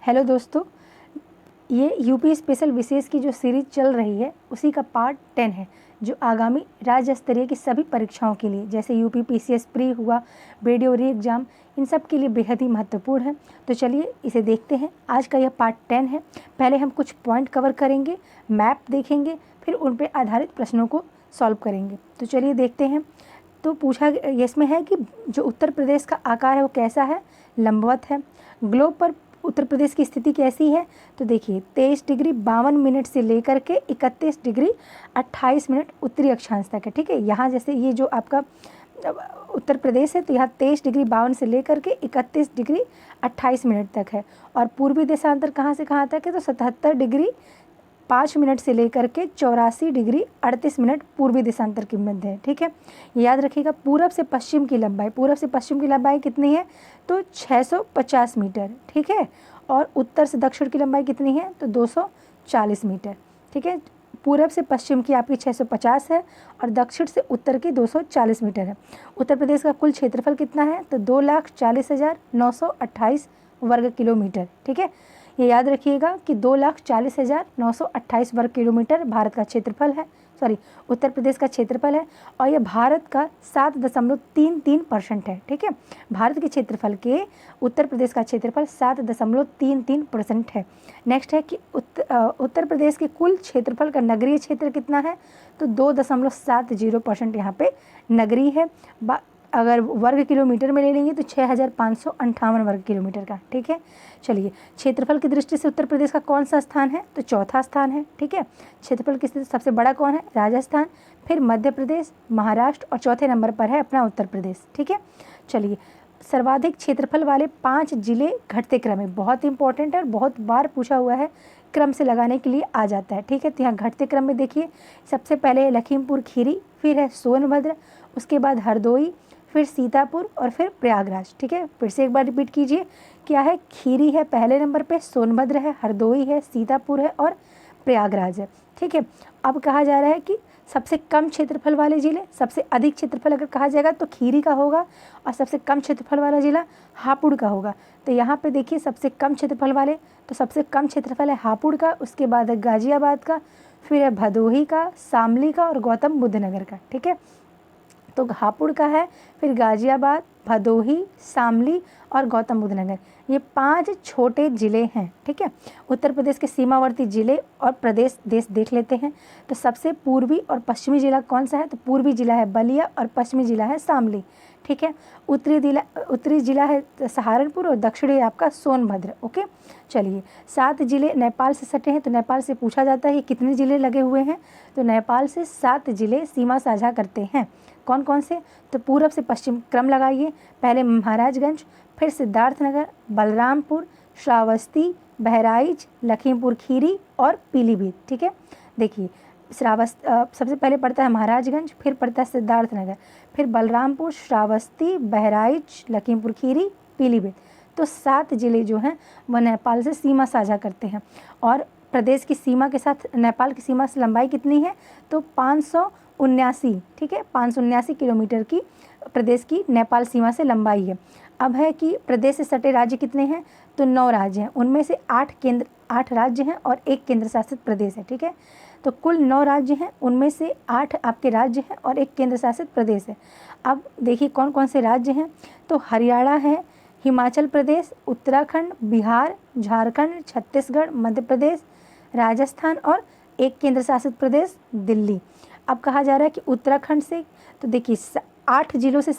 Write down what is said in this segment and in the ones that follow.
Hello दोस्तों, ये UP special विशेष की जो सीरीज चल रही है उसी का पार्ट 10 है, जो आगामी राज्य स्तरीय की सभी परीक्षाओं के लिए जैसे यूपी पीसीएस प्री हुआ, बीडीओ री एग्ज़ाम, इन सब के लिए बेहद ही महत्वपूर्ण है। तो चलिए इसे देखते हैं। आज का यह पार्ट 10 है। पहले हम कुछ पॉइंट कवर करेंगे, मैप देखेंगे, फिर उन पर आधारित प्रश्नों को सॉल्व करेंगे। तो चलिए देखते हैं। तो पूछा इसमें है कि जो उत्तर प्रदेश का आकार है वो कैसा है, लंबवत है। ग्लोब पर उत्तर प्रदेश की स्थिति कैसी है, तो देखिए 23 डिग्री 52 मिनट से लेकर के 31 डिग्री 28 मिनट उत्तरी अक्षांश तक है। ठीक है, यहाँ जैसे ये जो आपका उत्तर प्रदेश है तो यहाँ 23 डिग्री 52 से लेकर के 31 डिग्री 28 मिनट तक है। और पूर्वी देशांतर कहाँ से कहाँ तक है, तो 77 डिग्री 5 मिनट से लेकर के 84 डिग्री 38 मिनट पूर्वी देशांतर के मध्य है। ठीक है, याद रखिएगा। पूरब से पश्चिम की लंबाई कितनी है, तो 650 मीटर। ठीक है, और उत्तर से दक्षिण की लंबाई कितनी है, तो 240 मीटर। ठीक है, पूरब से पश्चिम की आपकी 650 है और दक्षिण से उत्तर की 240 मीटर है। उत्तर प्रदेश का कुल क्षेत्रफल कितना है, तो 2,40,928 वर्ग किलोमीटर। ठीक है, ये याद रखिएगा कि 2,40,928 वर्ग किलोमीटर भारत का क्षेत्रफल है, उत्तर प्रदेश का क्षेत्रफल है। और यह भारत का 7.33% है। ठीक है, भारत के क्षेत्रफल के उत्तर प्रदेश का क्षेत्रफल 7.33% है। नेक्स्ट है कि उत्तर प्रदेश के कुल क्षेत्रफल का नगरीय क्षेत्र कितना है, तो 2.70% यहाँ पे नगरीय है। अगर वर्ग किलोमीटर में ले लेंगे तो 6,558 वर्ग किलोमीटर का। ठीक है, चलिए क्षेत्रफल की दृष्टि से उत्तर प्रदेश का कौन सा स्थान है, तो चौथा स्थान है। ठीक है, क्षेत्रफल की स्थिति सबसे बड़ा कौन है, राजस्थान, फिर मध्य प्रदेश, महाराष्ट्र और चौथे नंबर पर है अपना उत्तर प्रदेश। ठीक है, चलिए सर्वाधिक क्षेत्रफल वाले 5 जिले घटते क्रम में, बहुत इंपॉर्टेंट है और बहुत बार पूछा हुआ है, क्रम से लगाने के लिए आ जाता है। ठीक है, तो यहाँ घटते क्रम में देखिए सबसे पहले है लखीमपुर खीरी, फिर है सोनभद्र, उसके बाद हरदोई, फिर सीतापुर और फिर प्रयागराज। ठीक है, फिर से एक बार रिपीट कीजिए, क्या है, खीरी है पहले नंबर पे, सोनभद्र है, हरदोई है, सीतापुर है और प्रयागराज है। ठीक है, अब कहा जा रहा है कि सबसे कम क्षेत्रफल वाले जिले, सबसे अधिक क्षेत्रफल अगर कहा जाएगा तो खीरी का होगा और सबसे कम क्षेत्रफल वाला जिला हापुड़ का होगा। तो यहाँ पे देखिए सबसे कम क्षेत्रफल वाले, तो सबसे कम क्षेत्रफल है हापुड़ का, उसके बाद है गाजियाबाद का, फिर है भदोही का, शामली का और गौतम बुद्ध नगर का। ठीक है, तो हापुड़ का है, फिर गाजियाबाद, भदोही, शामली और गौतम बुद्ध नगर, ये 5 छोटे ज़िले हैं। ठीक है, उत्तर प्रदेश के सीमावर्ती ज़िले और प्रदेश देश देख लेते हैं। तो सबसे पूर्वी और पश्चिमी ज़िला कौन सा है, तो पूर्वी ज़िला है बलिया और पश्चिमी ज़िला है शामली। ठीक है, उत्तरी ज़िला है सहारनपुर और दक्षिणी है आपका सोनभद्र। ओके, चलिए 7 ज़िले नेपाल से सटे हैं, तो नेपाल से पूछा जाता है कि कितने ज़िले लगे हुए हैं, तो नेपाल से 7 ज़िले सीमा साझा करते हैं। कौन कौन से, तो पूरब से पश्चिम क्रम लगाइए, पहले महाराजगंज, फिर सिद्धार्थनगर, बलरामपुर, श्रावस्ती, बहराइच, लखीमपुर खीरी और पीलीभीत। ठीक है, देखिए सबसे पहले पड़ता है महाराजगंज, फिर पड़ता है सिद्धार्थनगर, फिर बलरामपुर, श्रावस्ती, बहराइच, लखीमपुर खीरी, पीलीभीत। तो 7 ज़िले जो हैं वह नेपाल से सीमा साझा करते हैं। और प्रदेश की सीमा के साथ नेपाल की सीमा से लंबाई कितनी है, तो 579। ठीक है, 579 किलोमीटर की प्रदेश की नेपाल सीमा से लंबाई है। अब है कि प्रदेश से सटे राज्य कितने हैं, तो 9 राज्य हैं, उनमें से 8 राज्य हैं और 1 केंद्र शासित प्रदेश है। ठीक है, तो कुल 9 राज्य हैं, उनमें से 8 आपके राज्य हैं और 1 केंद्र शासित प्रदेश है। अब देखिए कौन कौन से राज्य हैं, तो हरियाणा है, हिमाचल प्रदेश, उत्तराखंड, बिहार, झारखंड, छत्तीसगढ़, मध्य प्रदेश, राजस्थान और 1 केंद्र शासित प्रदेश दिल्ली। अब कहा जा रहा है कि उत्तराखंड से, तो देखिए 8 जिलों से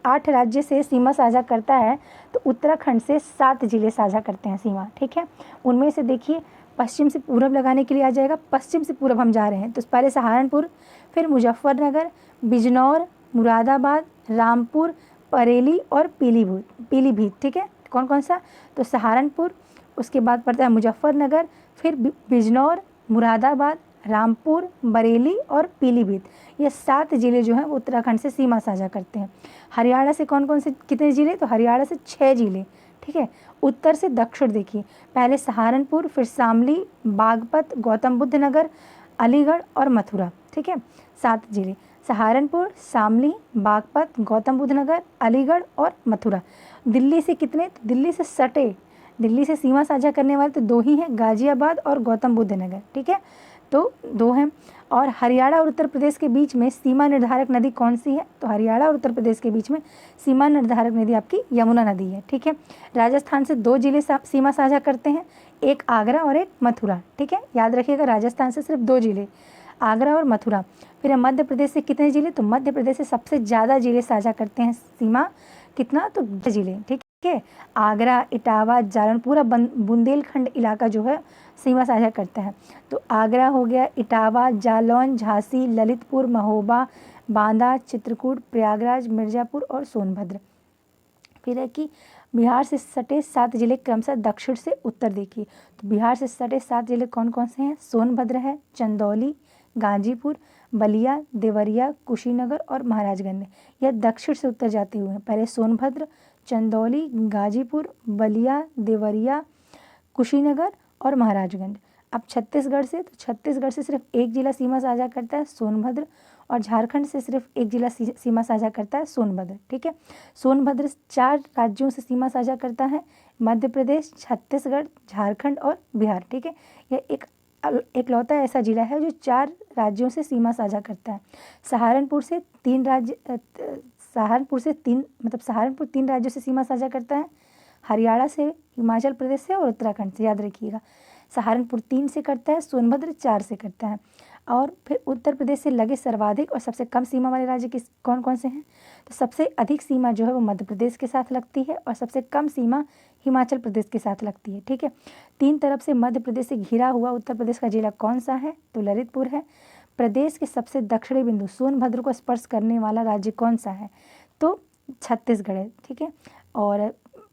8 राज्य से सीमा साझा करता है, तो उत्तराखंड से 7 जिले साझा करते हैं सीमा। ठीक है, उनमें से देखिए पश्चिम से पूरब लगाने के लिए आ जाएगा, पश्चिम से पूरब हम जा रहे हैं, तो पहले सहारनपुर, फिर मुजफ्फरनगर, बिजनौर, मुरादाबाद, रामपुर, बरेली और पीलीभीत। ठीक है, कौन कौन सा, तो सहारनपुर, उसके बाद पड़ता है मुजफ्फरनगर, फिर बिजनौर, मुरादाबाद, रामपुर, बरेली और पीलीभीत। ये 7 ज़िले जो हैं वो उत्तराखंड से सीमा साझा करते हैं। हरियाणा से कौन कौन से कितने ज़िले, तो हरियाणा से 6 ज़िले। ठीक है, उत्तर से दक्षिण देखिए, पहले सहारनपुर, फिर शामली, बागपत, गौतम बुद्ध नगर, अलीगढ़ और मथुरा। ठीक है, 7 ज़िले, सहारनपुर, शामली, बागपत, गौतम बुद्ध नगर, अलीगढ़ और मथुरा। दिल्ली से कितने, तो दिल्ली से सटे दिल्ली से सीमा साझा करने वाले तो दो ही हैं, गाजियाबाद और गौतम बुद्ध नगर, ठीक है, तो दो हैं। और हरियाणा और उत्तर प्रदेश के बीच में सीमा निर्धारक नदी कौन सी है? तो हरियाणा और उत्तर प्रदेश के बीच में सीमा निर्धारक नदी आपकी यमुना नदी है, ठीक है। राजस्थान से दो जिले सीमा साझा करते हैं, एक आगरा और एक मथुरा, ठीक है, याद रखिएगा, राजस्थान से सिर्फ दो जिले, आगरा और मथुरा। फिर मध्य प्रदेश से कितने जिले? तो मध्य प्रदेश से सबसे ज़्यादा जिले साझा करते हैं सीमा, कितना? तो 10 जिले, ठीक है। आगरा, इटावा, जालौन, पूरा बुंदेलखंड इलाका जो है सीमा साझा करता है। तो आगरा हो गया, इटावा, जालौन, झांसी, ललितपुर, महोबा, बांदा, चित्रकूट, प्रयागराज, मिर्ज़ापुर और सोनभद्र। फिर है कि बिहार से सटे 7 जिले क्रमशः दक्षिण से उत्तर देखिए। तो बिहार से सटे 7 जिले कौन कौन से हैं? सोनभद्र है, चंदौली, गाजीपुर, बलिया, देवरिया, कुशीनगर और महाराजगंज। यह दक्षिण से उत्तर जाते हुए हैं। पहले सोनभद्र, चंदौली, गाजीपुर, बलिया, देवरिया, कुशीनगर और महाराजगंज। अब छत्तीसगढ़ से, तो छत्तीसगढ़ से सिर्फ एक जिला सीमा साझा करता है, सोनभद्र, और झारखंड से सिर्फ एक जिला सीमा साझा करता है, सोनभद्र, ठीक है। सोनभद्र 4 राज्यों से सीमा साझा करता है, मध्य प्रदेश, छत्तीसगढ़, झारखंड और बिहार, ठीक है। यह एकलौता ऐसा जिला है जो 4 राज्यों से सीमा साझा करता है। सहारनपुर से 3 राज्यों से सीमा साझा करता है, हरियाणा से, हिमाचल प्रदेश से और उत्तराखंड से, याद रखिएगा। सहारनपुर 3 से करता है, सोनभद्र 4 से करता है। और फिर उत्तर प्रदेश से लगे सर्वाधिक और सबसे कम सीमा वाले राज्य कौन कौन से हैं? तो सबसे अधिक सीमा जो है वो मध्य प्रदेश के साथ लगती है और सबसे कम सीमा हिमाचल प्रदेश के साथ लगती है, ठीक है। 3 तरफ से मध्य प्रदेश से घिरा हुआ उत्तर प्रदेश का जिला कौन सा है? तो ललितपुर है। प्रदेश के सबसे दक्षिणी बिंदु सोनभद्र को स्पर्श करने वाला राज्य कौन सा है? तो छत्तीसगढ़ है, ठीक है। और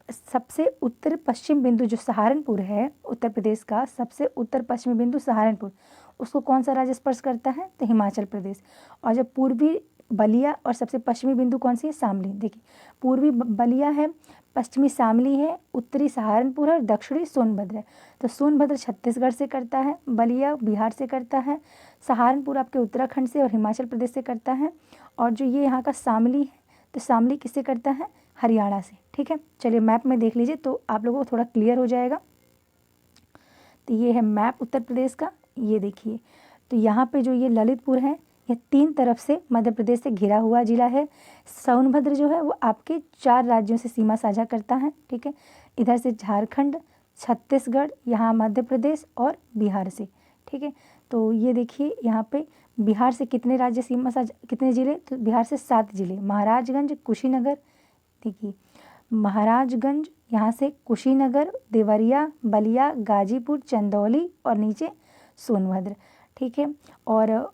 सबसे उत्तर पश्चिम बिंदु जो सहारनपुर है, उत्तर प्रदेश का सबसे उत्तर पश्चिमी बिंदु सहारनपुर, उसको कौन सा राज्य स्पर्श करता है? तो हिमाचल प्रदेश। और जो पूर्वी बलिया और सबसे पश्चिमी बिंदु कौन सी है? शामली। देखिए, पूर्वी बलिया है, पश्चिमी शामली है, उत्तरी सहारनपुर है और दक्षिणी सोनभद्र है। तो सोनभद्र छत्तीसगढ़ से करता है, बलिया बिहार से करता है, सहारनपुर आपके उत्तराखंड से और हिमाचल प्रदेश से करता है, और जो ये यहाँ का शामली है, तो शामली किससे करता है? हरियाणा से, ठीक है। चलिए मैप में देख लीजिए तो आप लोगों को थोड़ा क्लियर हो जाएगा। तो ये है मैप उत्तर प्रदेश का, ये देखिए। तो यहाँ पे जो ये ललितपुर है, ये 3 तरफ से मध्य प्रदेश से घिरा हुआ जिला है। सोनभद्र जो है वो आपके 4 राज्यों से सीमा साझा करता है, ठीक है। इधर से झारखंड, छत्तीसगढ़, यहाँ मध्य प्रदेश और बिहार से, ठीक है। तो ये देखिए यहाँ पे बिहार से कितने राज्य सीमा साझा, कितने जिले? तो बिहार से 7 जिले, महाराजगंज, कुशीनगर, देखिए महाराजगंज, यहाँ से कुशीनगर, देवरिया, बलिया, गाजीपुर, चंदौली और नीचे सोनभद्र, ठीक है। और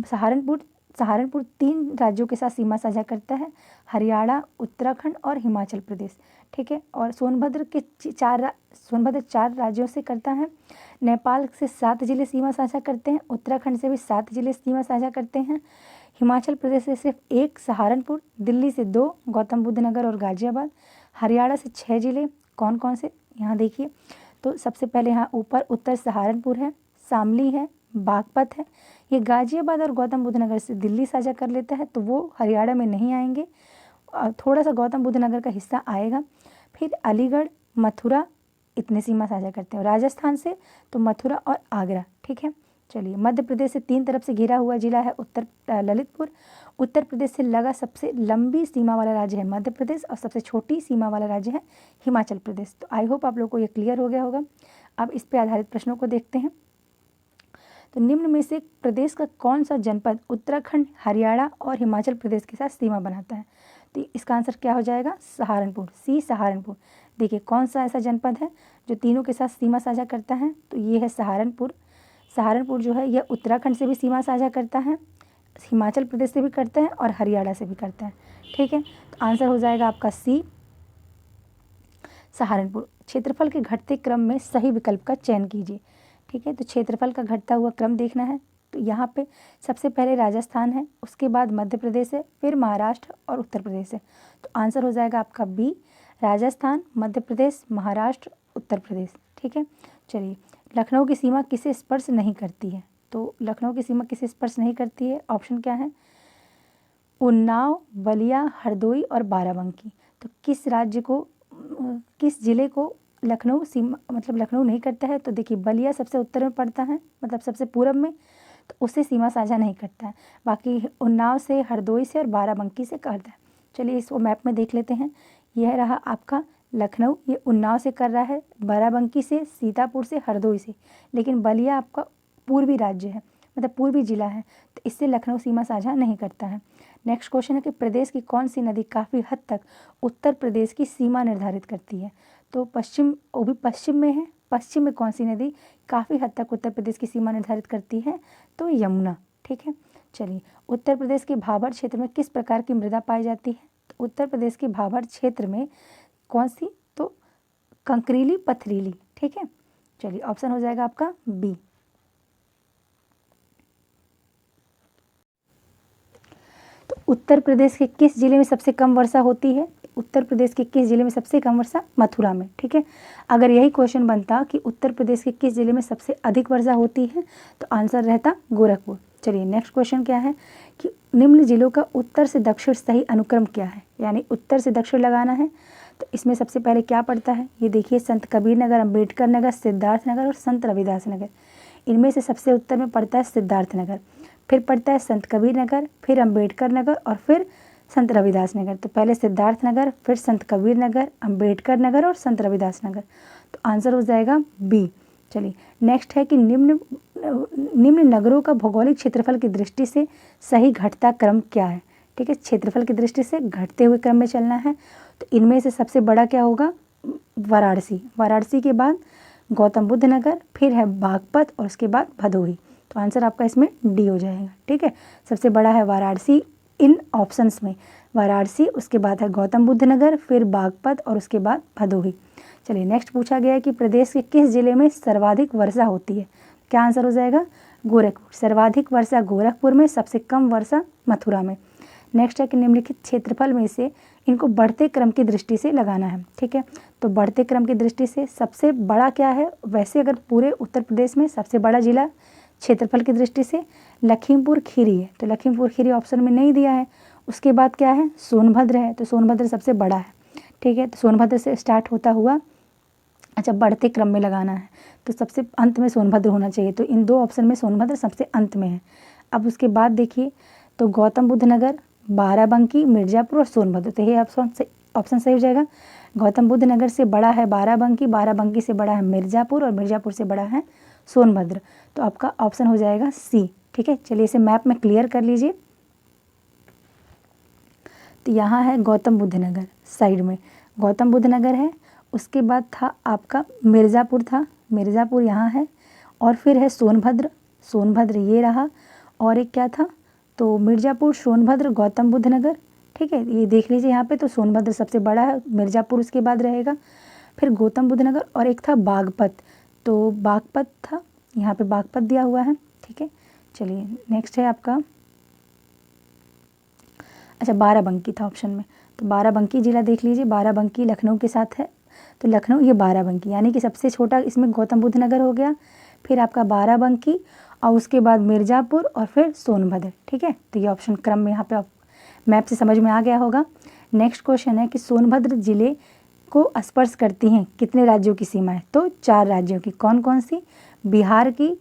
सहारनपुर 3 राज्यों के साथ सीमा साझा करता है, हरियाणा, उत्तराखंड और हिमाचल प्रदेश, ठीक है। और सोनभद्र 4 राज्यों से करता है। नेपाल से 7 जिले सीमा साझा करते हैं, उत्तराखंड से भी 7 जिले सीमा साझा करते हैं, हिमाचल प्रदेश से सिर्फ 1 सहारनपुर, दिल्ली से 2 गौतम बुद्ध नगर और गाजियाबाद, हरियाणा से 6 जिले, कौन कौन से? यहाँ देखिए, तो सबसे पहले यहाँ ऊपर उत्तर सहारनपुर है, शामली है, बागपत है। ये गाजियाबाद और गौतम बुद्ध नगर से दिल्ली साझा कर लेता है, तो वो हरियाणा में नहीं आएंगे, थोड़ा सा गौतम बुद्ध नगर का हिस्सा आएगा। फिर अलीगढ़, मथुरा, इतने सीमा साझा करते हैं। राजस्थान से तो मथुरा और आगरा, ठीक है। चलिए, मध्य प्रदेश से 3 तरफ से घिरा हुआ जिला है ललितपुर। उत्तर प्रदेश से लगा सबसे लंबी सीमा वाला राज्य है मध्य प्रदेश और सबसे छोटी सीमा वाला राज्य है हिमाचल प्रदेश। तो आई होप आप लोग को ये क्लियर हो गया होगा। अब इस पे आधारित प्रश्नों को देखते हैं। तो निम्न में से प्रदेश का कौन सा जनपद उत्तराखंड, हरियाणा और हिमाचल प्रदेश के साथ सीमा बनाता है? तो इसका आंसर क्या हो जाएगा? सहारनपुर, सी सहारनपुर। देखिए कौन सा ऐसा जनपद है जो तीनों के साथ सीमा साझा करता है? तो ये है सहारनपुर। सहारनपुर जो है यह उत्तराखंड से भी सीमा साझा करता है, हिमाचल प्रदेश से भी करता है और हरियाणा से भी करता है, ठीक है। तो आंसर हो जाएगा आपका सी सहारनपुर। क्षेत्रफल के घटते क्रम में सही विकल्प का चयन कीजिए, ठीक है। तो क्षेत्रफल का घटता हुआ क्रम देखना है। तो यहाँ पे सबसे पहले राजस्थान है, उसके बाद मध्य प्रदेश है, फिर महाराष्ट्र और उत्तर प्रदेश है। तो आंसर हो जाएगा आपका बी, राजस्थान, मध्य प्रदेश, महाराष्ट्र, उत्तर प्रदेश, ठीक है। चलिए, लखनऊ की सीमा किसे स्पर्श नहीं करती है? तो लखनऊ की सीमा किसे स्पर्श नहीं करती है? ऑप्शन क्या है? उन्नाव, बलिया, हरदोई और बाराबंकी। तो किस जिले को लखनऊ सीमा मतलब लखनऊ नहीं करता है, तो देखिए बलिया सबसे उत्तर में पड़ता है, मतलब सबसे पूरब में, तो उससे सीमा साझा नहीं करता है। बाकी उन्नाव से, हरदोई से और बाराबंकी से करता है। चलिए इसको मैप में देख लेते हैं। यह रहा आपका लखनऊ, ये उन्नाव से कर रहा है, बाराबंकी से, सीतापुर से, हरदोई से, लेकिन बलिया आपका पूर्वी राज्य है, मतलब पूर्वी जिला है, तो इससे लखनऊ सीमा साझा नहीं करता है। नेक्स्ट क्वेश्चन है कि प्रदेश की कौन सी नदी काफ़ी हद तक उत्तर प्रदेश की सीमा निर्धारित करती है? तो पश्चिम, वो भी पश्चिम में है, पश्चिम में कौन सी नदी काफ़ी हद तक उत्तर प्रदेश की सीमा निर्धारित करती है? तो यमुना। ठीक है, चलिए उत्तर प्रदेश के भाबर क्षेत्र में किस प्रकार की मृदा पाई जाती है? तो उत्तर प्रदेश के भाबर क्षेत्र में कौन सी? तो कंकरीली पथरीली। ठीक है, चलिए ऑप्शन हो जाएगा आपका बी। तो उत्तर प्रदेश के किस जिले में सबसे कम वर्षा होती है? उत्तर प्रदेश के किस जिले में सबसे कम वर्षा? मथुरा में। ठीक है, अगर यही क्वेश्चन बनता कि उत्तर प्रदेश के किस जिले में सबसे अधिक वर्षा होती है, तो आंसर रहता गोरखपुर। चलिए नेक्स्ट क्वेश्चन क्या है कि निम्न जिलों का उत्तर से दक्षिण सही अनुक्रम क्या है? यानी उत्तर से दक्षिण लगाना है, तो इसमें सबसे पहले क्या पड़ता है? ये देखिए, संत कबीर नगर, अम्बेडकर नगर, सिद्धार्थ नगर और संत रविदास नगर। इनमें से सबसे उत्तर में पड़ता है सिद्धार्थ नगर, फिर पड़ता है संत कबीर नगर, फिर अम्बेडकर नगर और फिर संत रविदास नगर। तो पहले सिद्धार्थ नगर, फिर संत कबीर नगर, अम्बेडकर नगर और संत रविदास नगर। तो आंसर हो जाएगा बी। चलिए नेक्स्ट है कि निम्न नगरों का भौगोलिक क्षेत्रफल की दृष्टि से सही घटता क्रम क्या है? ठीक है, क्षेत्रफल की दृष्टि से घटते हुए क्रम में चलना है। तो इनमें से सबसे बड़ा क्या होगा? वाराणसी। वाराणसी के बाद गौतम बुद्ध नगर, फिर है बागपत और उसके बाद भदोही। तो आंसर आपका इसमें डी हो जाएगा। ठीक है, सबसे बड़ा है वाराणसी इन ऑप्शंस में, वाराणसी, उसके बाद है गौतम बुद्ध नगर, फिर बागपत और उसके बाद भदोही। चलिए नेक्स्ट पूछा गया है कि प्रदेश के किस जिले में सर्वाधिक वर्षा होती है? क्या आंसर हो जाएगा? गोरखपुर। सर्वाधिक वर्षा गोरखपुर में, सबसे कम वर्षा मथुरा में। नेक्स्ट है कि निम्नलिखित क्षेत्रफल में से इनको बढ़ते क्रम की दृष्टि से लगाना है। ठीक है, तो बढ़ते क्रम की दृष्टि से सबसे बड़ा क्या है? वैसे अगर पूरे उत्तर प्रदेश में सबसे बड़ा जिला क्षेत्रफल की दृष्टि से लखीमपुर खीरी है, तो लखीमपुर खीरी ऑप्शन में नहीं दिया है। उसके बाद क्या है? सोनभद्र है, तो सोनभद्र सबसे बड़ा है। ठीक है, तो सोनभद्र से स्टार्ट होता हुआ, अच्छा बढ़ते क्रम में लगाना है, तो सबसे अंत में सोनभद्र होना चाहिए। तो इन दो ऑप्शन में सोनभद्र सबसे अंत में है। अब उसके बाद देखिए, तो गौतम बुद्ध नगर, बाराबंकी, मिर्ज़ापुर और सोनभद्र। तो ये ऑप्शन सही हो जाएगा। गौतम बुद्ध नगर से बड़ा है बाराबंकी, बाराबंकी से बड़ा है मिर्ज़ापुर और मिर्ज़ापुर से बड़ा है सोनभद्र। तो आपका ऑप्शन हो जाएगा सी। ठीक है, चलिए इसे मैप में क्लियर कर लीजिए। तो यहाँ है गौतम बुद्ध नगर, साइड में गौतम बुद्ध नगर है, उसके बाद था आपका मिर्ज़ापुर था, मिर्ज़ापुर यहाँ है, और फिर है सोनभद्र, सोनभद्र ये रहा, और एक क्या था? तो मिर्ज़ापुर, सोनभद्र, गौतम बुद्ध नगर। ठीक है, ये देख लीजिए यहाँ पे, तो सोनभद्र सबसे बड़ा है, मिर्ज़ापुर उसके बाद रहेगा, फिर गौतम बुद्ध नगर और एक था बागपत। तो बागपत था, यहाँ पे बागपत दिया हुआ है। ठीक है, चलिए नेक्स्ट है आपका, अच्छा बाराबंकी था ऑप्शन में, तो बाराबंकी जिला देख लीजिए, बाराबंकी लखनऊ के साथ है, तो लखनऊ ये बाराबंकी, यानी कि सबसे छोटा इसमें गौतम बुद्ध नगर हो गया, फिर आपका बाराबंकी और उसके बाद मिर्ज़ापुर और फिर सोनभद्र। ठीक है, तो ये ऑप्शन क्रम में यहाँ पे आप मैप से समझ में आ गया होगा। नेक्स्ट क्वेश्चन है कि सोनभद्र जिले को स्पर्श करती हैं कितने राज्यों की सीमाएं? तो 4 राज्यों की। कौन कौन सी? बिहार की,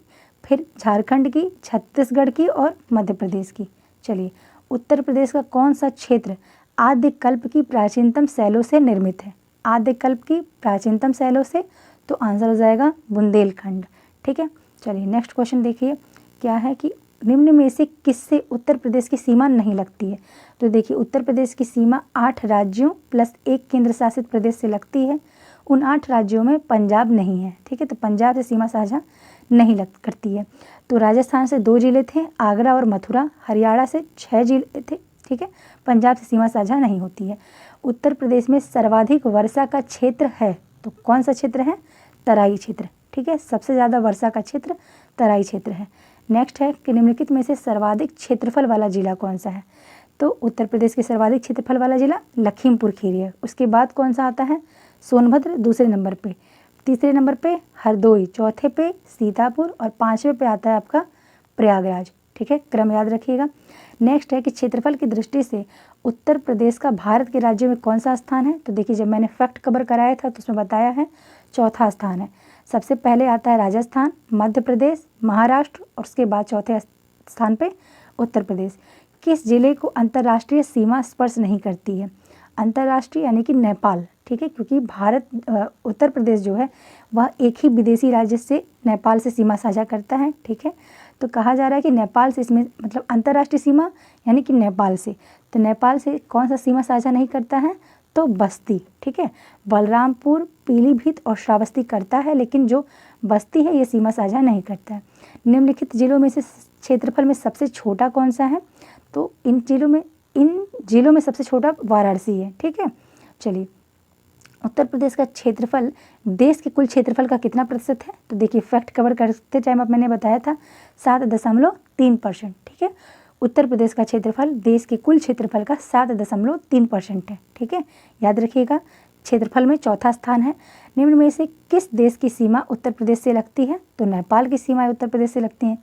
फिर झारखंड की, छत्तीसगढ़ की और मध्य प्रदेश की। चलिए, उत्तर प्रदेश का कौन सा क्षेत्र आद्यकल्प की प्राचीनतम शैलों से निर्मित है? आद्यकल्प की प्राचीनतम शैलों से, तो आंसर हो जाएगा बुंदेलखंड। ठीक है, चलिए नेक्स्ट क्वेश्चन देखिए, क्या है कि निम्न में से किससे उत्तर प्रदेश की सीमा नहीं लगती है? तो देखिए, उत्तर प्रदेश की सीमा 8 राज्यों प्लस 1 केंद्र शासित प्रदेश से लगती है। उन 8 राज्यों में पंजाब नहीं है। ठीक है, तो पंजाब से सीमा साझा नहीं करती है। तो राजस्थान से 2 जिले थे, आगरा और मथुरा। हरियाणा से 6 जिले थे। ठीक है, पंजाब से सीमा साझा नहीं होती है। उत्तर प्रदेश में सर्वाधिक वर्षा का क्षेत्र है, तो कौन सा क्षेत्र है? तराई क्षेत्र। ठीक है, सबसे ज़्यादा वर्षा का क्षेत्र तराई क्षेत्र है। नेक्स्ट है कि निम्नलिखित में से सर्वाधिक क्षेत्रफल वाला जिला कौन सा है? तो उत्तर प्रदेश के सर्वाधिक क्षेत्रफल वाला जिला लखीमपुर खीरी है। उसके बाद कौन सा आता है? सोनभद्र दूसरे नंबर पे, तीसरे नंबर पे हरदोई, चौथे पे सीतापुर और 5वें पे आता है आपका प्रयागराज। ठीक है, क्रम याद रखिएगा। नेक्स्ट है कि क्षेत्रफल की दृष्टि से उत्तर प्रदेश का भारत के राज्यों में कौन सा स्थान है? तो देखिए, जब मैंने फैक्ट कवर कराया था तो उसमें बताया है चौथा स्थान है। सबसे पहले आता है राजस्थान, मध्य प्रदेश, महाराष्ट्र और उसके बाद चौथे स्थान पे उत्तर प्रदेश। किस जिले को अंतर्राष्ट्रीय सीमा स्पर्श नहीं करती है? अंतर्राष्ट्रीय यानी कि नेपाल, ठीक है, क्योंकि उत्तर प्रदेश जो है वह एक ही विदेशी राज्य से नेपाल से सीमा साझा करता है, ठीक है। तो कहा जा रहा है कि नेपाल से इसमें मतलब अंतर्राष्ट्रीय सीमा यानी कि नेपाल से, तो नेपाल से कौन सा सीमा साझा नहीं करता है? तो बस्ती, ठीक है। बलरामपुर, पीलीभीत और श्रावस्ती करता है, लेकिन जो बस्ती है ये सीमा साझा नहीं करता है। निम्नलिखित जिलों में से क्षेत्रफल में सबसे छोटा कौन सा है? तो इन जिलों में सबसे छोटा वाराणसी है, ठीक है। चलिए, उत्तर प्रदेश का क्षेत्रफल देश के कुल क्षेत्रफल का कितना प्रतिशत है? तो देखिए, फैक्ट कवर करते टाइम अब मैंने बताया था 7.3%, ठीक है। उत्तर प्रदेश का क्षेत्रफल देश के कुल क्षेत्रफल का 7.3% है, ठीक है, याद रखिएगा। क्षेत्रफल में चौथा स्थान है। निम्न में से किस देश की सीमा उत्तर प्रदेश से लगती है? तो नेपाल की सीमा उत्तर प्रदेश से लगती हैं।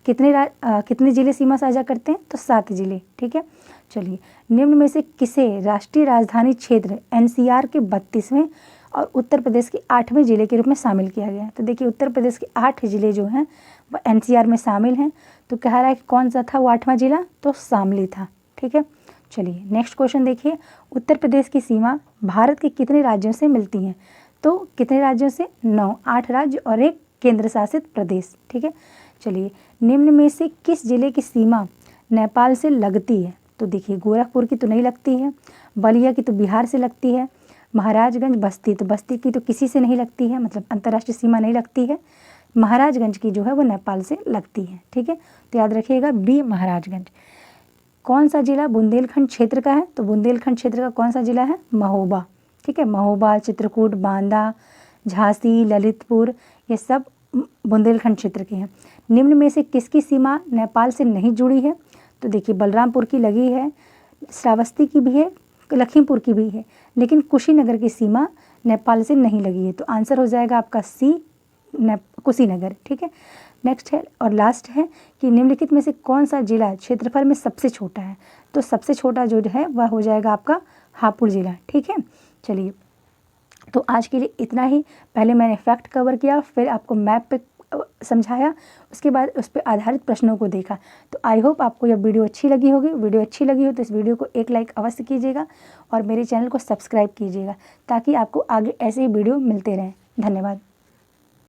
कितने जिले सीमा साझा करते हैं? तो 7 जिले, ठीक है। चलिए, निम्न में से किसे राष्ट्रीय राजधानी क्षेत्र NCR के 32वें और उत्तर प्रदेश के 8वें जिले के रूप में शामिल किया गया है? तो देखिए, उत्तर प्रदेश के 8 जिले जो हैं वह NCR में शामिल हैं। तो कह रहा है कि कौन सा था वो 8वां जिला? तो शामली था, ठीक है। चलिए, नेक्स्ट क्वेश्चन देखिए, उत्तर प्रदेश की सीमा भारत के कितने राज्यों से मिलती हैं? तो कितने राज्यों से? 9, 8 राज्य और एक केंद्र शासित प्रदेश, ठीक है। चलिए, निम्न में से किस जिले की सीमा नेपाल से लगती है? तो देखिए, गोरखपुर की तो नहीं लगती है, बलिया की तो बिहार से लगती है, महाराजगंज, बस्ती, तो बस्ती की तो किसी से नहीं लगती है, मतलब अंतर्राष्ट्रीय सीमा नहीं लगती है। महाराजगंज की जो है वो नेपाल से लगती है, ठीक है। तो याद रखिएगा बी, महाराजगंज। कौन सा जिला बुंदेलखंड क्षेत्र का है? तो बुंदेलखंड क्षेत्र का कौन सा जिला है? महोबा, ठीक है। महोबा, चित्रकूट, बांदा, झांसी, ललितपुर, ये सब बुंदेलखंड क्षेत्र के हैं। निम्न में से किसकी सीमा नेपाल से नहीं जुड़ी है? तो देखिए, बलरामपुर की लगी है, श्रावस्ती की भी है, लखीमपुर की भी है, लेकिन कुशीनगर की सीमा नेपाल से नहीं लगी है। तो आंसर हो जाएगा आपका सी, कुशीनगर, ठीक है। नेक्स्ट है और लास्ट है कि निम्नलिखित में से कौन सा जिला क्षेत्रफल में सबसे छोटा है? तो सबसे छोटा जो है वह हो जाएगा आपका हापुड़ जिला, ठीक है। चलिए, तो आज के लिए इतना ही। पहले मैंने फैक्ट कवर किया, फिर आपको मैप पे समझाया, उसके बाद उस पर आधारित प्रश्नों को देखा। तो आई होप आपको यह वीडियो अच्छी लगी होगी। वीडियो अच्छी लगी हो तो इस वीडियो को एक लाइक अवश्य कीजिएगा और मेरे चैनल को सब्सक्राइब कीजिएगा ताकि आपको आगे ऐसे ही वीडियो मिलते रहें। धन्यवाद।